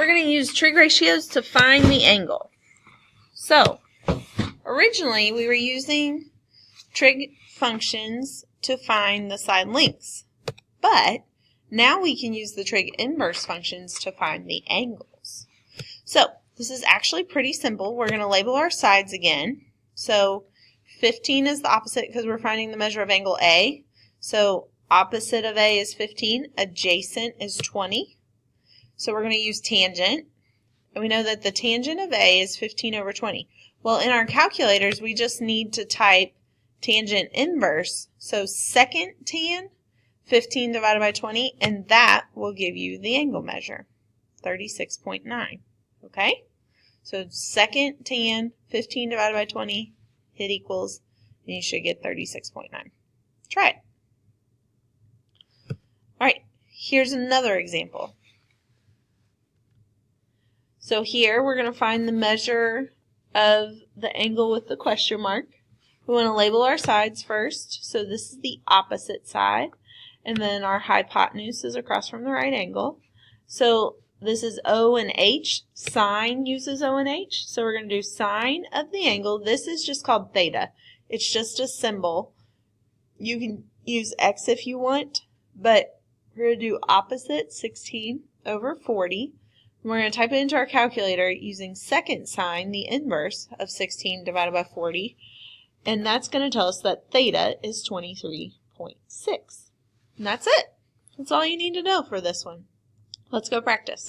we're going to use trig ratios to find the angle. So, originally we were using trig functions to find the side lengths, but now we can use the trig inverse functions to find the angles. So, this is actually pretty simple. We're going to label our sides again. So, 15 is the opposite because we're finding the measure of angle A. So, opposite of A is 15, adjacent is 20. So we're going to use tangent, and we know that the tangent of A is 15 over 20. Well, in our calculators, we just need to type tangent inverse, so second tan, 15 divided by 20, and that will give you the angle measure, 36.9, okay? So second tan, 15 divided by 20, hit equals, and you should get 36.9. Try it. All right, here's another example. So here we're going to find the measure of the angle with the question mark. We want to label our sides first. So this is the opposite side. And then our hypotenuse is across from the right angle. So this is O and H. Sine uses O and H. So we're going to do sine of the angle. This is just called theta. It's just a symbol. You can use X if you want, but we're going to do opposite 16 over 40. We're going to type it into our calculator using second sine, the inverse of 16 divided by 40. And that's going to tell us that theta is 23.6. And that's it. That's all you need to know for this one. Let's go practice.